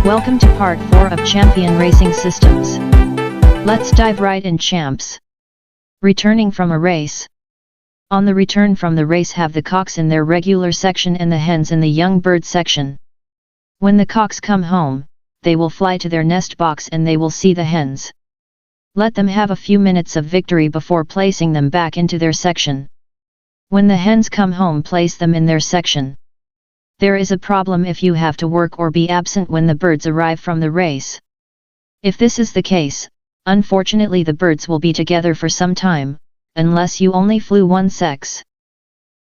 Welcome to part 4 of Champion Racing Systems. Let's dive right in, champs. Returning from a race. On the return from the race, have the cocks in their regular section and the hens in the young bird section. When the cocks come home, they will fly to their nest box and they will see the hens. Let them have a few minutes of victory before placing them back into their section. When the hens come home, place them in their section. There is a problem if you have to work or be absent when the birds arrive from the race. If this is the case, unfortunately the birds will be together for some time, unless you only flew one sex.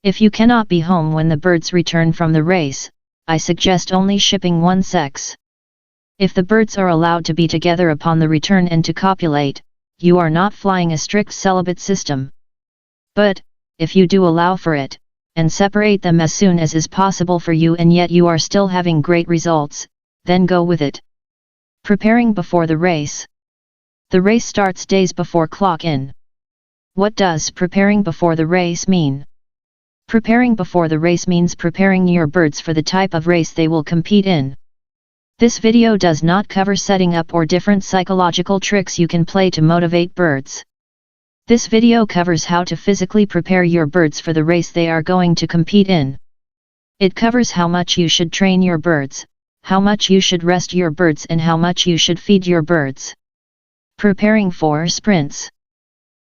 If you cannot be home when the birds return from the race, I suggest only shipping one sex. If the birds are allowed to be together upon the return and to copulate, you are not flying a strict celibate system. But, if you do allow for it, and separate them as soon as is possible for you and yet you are still having great results, then go with it. Preparing before the race. The race starts days before clock-in. What does preparing before the race mean? Preparing before the race means preparing your birds for the type of race they will compete in. This video does not cover setting up or different psychological tricks you can play to motivate birds. This video covers how to physically prepare your birds for the race they are going to compete in. It covers how much you should train your birds, how much you should rest your birds and how much you should feed your birds. Preparing for sprints.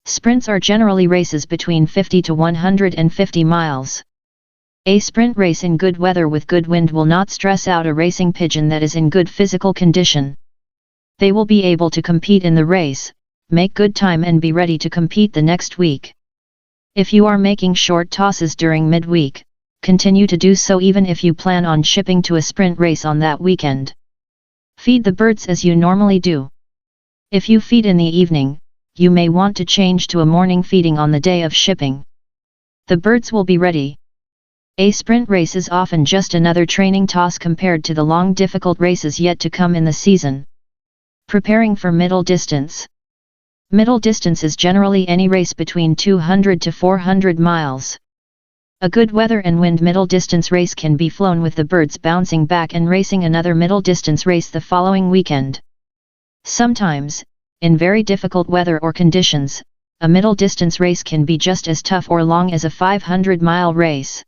Sprints are generally races between 50 to 150 miles. A sprint race in good weather with good wind will not stress out a racing pigeon that is in good physical condition. They will be able to compete in the race, make good time and be ready to compete the next week. If you are making short tosses during midweek, continue to do so even if you plan on shipping to a sprint race on that weekend. Feed the birds as you normally do. If you feed in the evening, you may want to change to a morning feeding on the day of shipping. The birds will be ready. A sprint race is often just another training toss compared to the long difficult races yet to come in the season. Preparing for middle distance. Middle distance is generally any race between 200 to 400 miles. A good weather and wind middle distance race can be flown with the birds bouncing back and racing another middle distance race the following weekend. Sometimes, in very difficult weather or conditions, a middle distance race can be just as tough or long as a 500-mile race.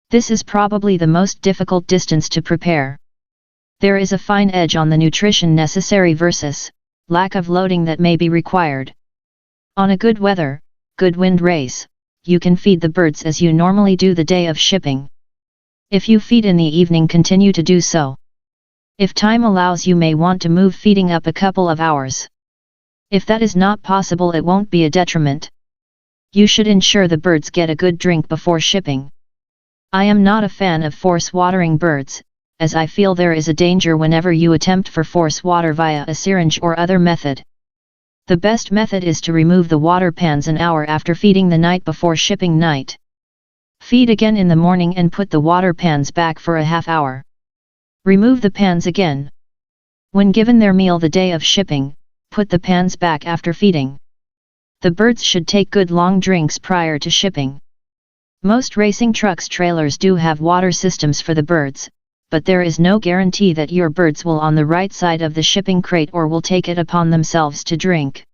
This is probably the most difficult distance to prepare. There is a fine edge on the nutrition necessary versus lack of loading that may be required. On a good weather, good wind race, you can feed the birds as you normally do the day of shipping. If you feed in the evening, continue to do so. If time allows, you may want to move feeding up a couple of hours. If that is not possible, it won't be a detriment. You should ensure the birds get a good drink before shipping. I am not a fan of force watering birds, as I feel there is a danger whenever you attempt for force water via a syringe or other method. The best method is to remove the water pans an hour after feeding the night before shipping night. Feed again in the morning and put the water pans back for a half hour. Remove the pans again. When given their meal the day of shipping, put the pans back after feeding. The birds should take good long drinks prior to shipping. Most racing trucks trailers do have water systems for the birds, but there is no guarantee that your birds will on the right side of the shipping crate or will take it upon themselves to drink.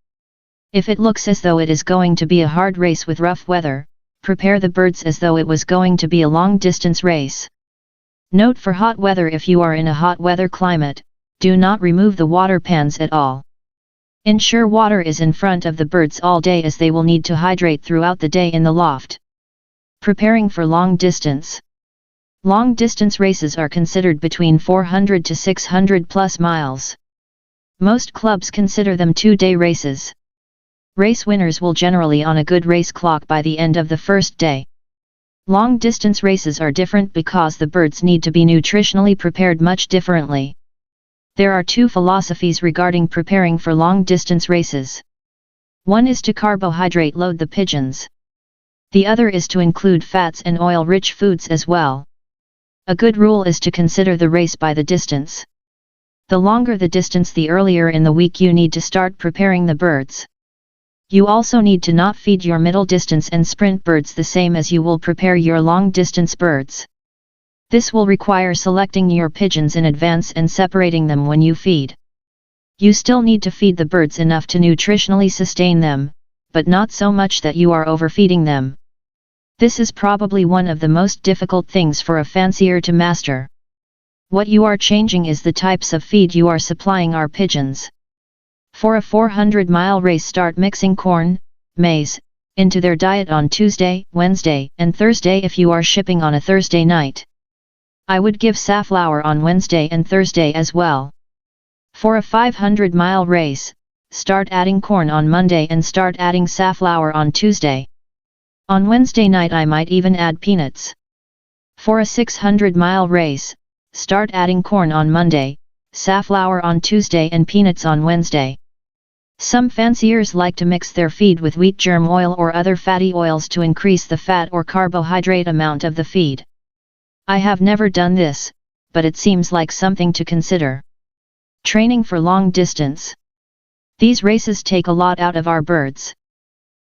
If it looks as though it is going to be a hard race with rough weather, prepare the birds as though it was going to be a long distance race. Note for hot weather: if you are in a hot weather climate, do not remove the water pans at all. Ensure water is in front of the birds all day as they will need to hydrate throughout the day in the loft. Preparing for long distance. Long distance races are considered between 400 to 600 plus miles. Most clubs consider them 2-day races. Race winners will generally on a good race clock by the end of the first day. Long distance races are different because the birds need to be nutritionally prepared much differently. There are two philosophies regarding preparing for long distance races. One is to carbohydrate load the pigeons. The other is to include fats and oil-rich foods as well. A good rule is to consider the race by the distance. The longer the distance, the earlier in the week you need to start preparing the birds. You also need to not feed your middle distance and sprint birds the same as you will prepare your long distance birds. This will require selecting your pigeons in advance and separating them when you feed. You still need to feed the birds enough to nutritionally sustain them, but not so much that you are overfeeding them. This is probably one of the most difficult things for a fancier to master. What you are changing is the types of feed you are supplying our pigeons. For a 400-mile race, start mixing corn, maize, into their diet on Tuesday, Wednesday, and Thursday if you are shipping on a Thursday night. I would give safflower on Wednesday and Thursday as well. For a 500-mile race, start adding corn on Monday and start adding safflower on Tuesday. On Wednesday night I might even add peanuts. For a 600-mile race, start adding corn on Monday, safflower on Tuesday and peanuts on Wednesday. Some fanciers like to mix their feed with wheat germ oil or other fatty oils to increase the fat or carbohydrate amount of the feed. I have never done this, but it seems like something to consider. Training for long distance. These races take a lot out of our birds.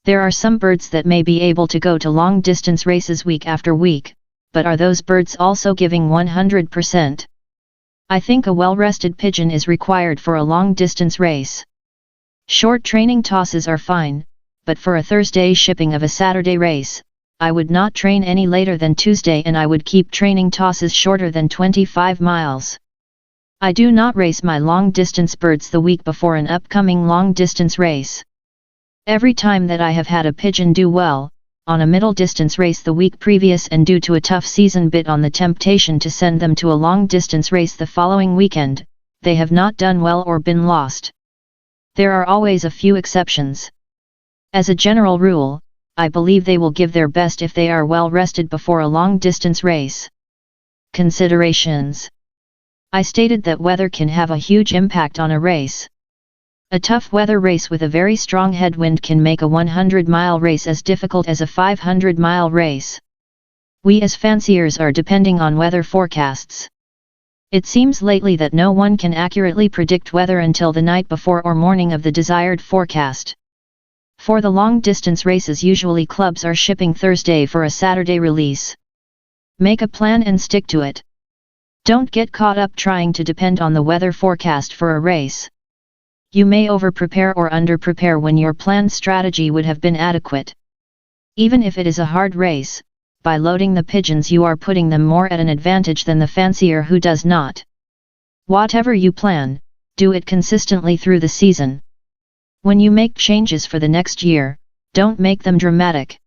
There are some birds that may be able to go to long distance races week after week, but are those birds also giving 100%? I think a well-rested pigeon is required for a long distance race. Short training tosses are fine, but for a Thursday shipping of a Saturday race, I would not train any later than Tuesday and I would keep training tosses shorter than 25 miles. I do not race my long-distance birds the week before an upcoming long-distance race. Every time that I have had a pigeon do well, on a middle-distance race the week previous and due to a tough season bit on the temptation to send them to a long-distance race the following weekend, they have not done well or been lost. There are always a few exceptions. As a general rule, I believe they will give their best if they are well rested before a long-distance race. Considerations. I stated that weather can have a huge impact on a race. A tough weather race with a very strong headwind can make a 100-mile race as difficult as a 500-mile race. We as fanciers are depending on weather forecasts. It seems lately that no one can accurately predict weather until the night before or morning of the desired forecast. For the long-distance races usually clubs are shipping Thursday for a Saturday release. Make a plan and stick to it. Don't get caught up trying to depend on the weather forecast for a race. You may over-prepare or under-prepare when your planned strategy would have been adequate. Even if it is a hard race, by loading the pigeons you are putting them more at an advantage than the fancier who does not. Whatever you plan, do it consistently through the season. When you make changes for the next year, don't make them dramatic.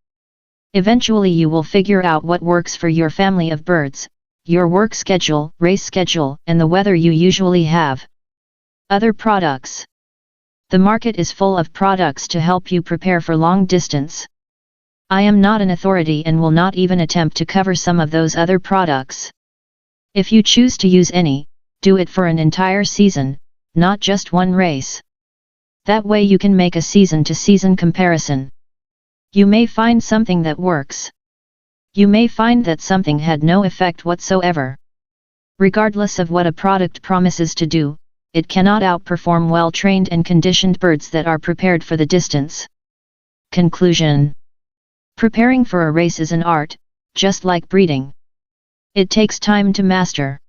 Eventually you will figure out what works for your family of birds, your work schedule, race schedule, and the weather you usually have. Other products. The market is full of products to help you prepare for long distance. I am not an authority and will not even attempt to cover some of those other products. If you choose to use any, do it for an entire season, not just one race. That way you can make a season-to-season comparison. You may find something that works. You may find that something had no effect whatsoever. Regardless of what a product promises to do, it cannot outperform well-trained and conditioned birds that are prepared for the distance. Conclusion. Preparing for a race is an art, just like breeding. It takes time to master.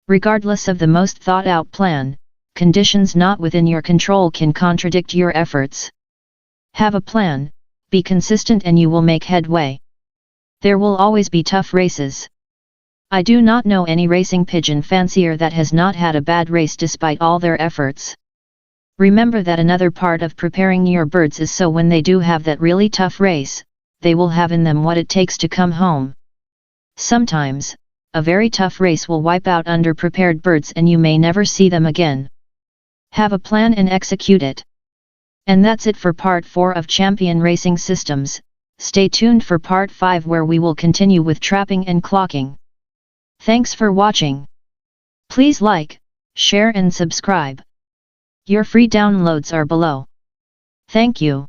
Regardless of the most thought-out plan, conditions not within your control can contradict your efforts. Have a plan, be consistent and you will make headway. There will always be tough races. I do not know any racing pigeon fancier that has not had a bad race despite all their efforts. Remember that another part of preparing your birds is so when they do have that really tough race, they will have in them what it takes to come home. Sometimes, a very tough race will wipe out underprepared birds and you may never see them again. Have a plan and execute it. And that's it for part 4 of Champion Racing Systems. Stay tuned for part 5 where we will continue with trapping and clocking. Thanks for watching. Please like, share and subscribe. Your free downloads are below. Thank you.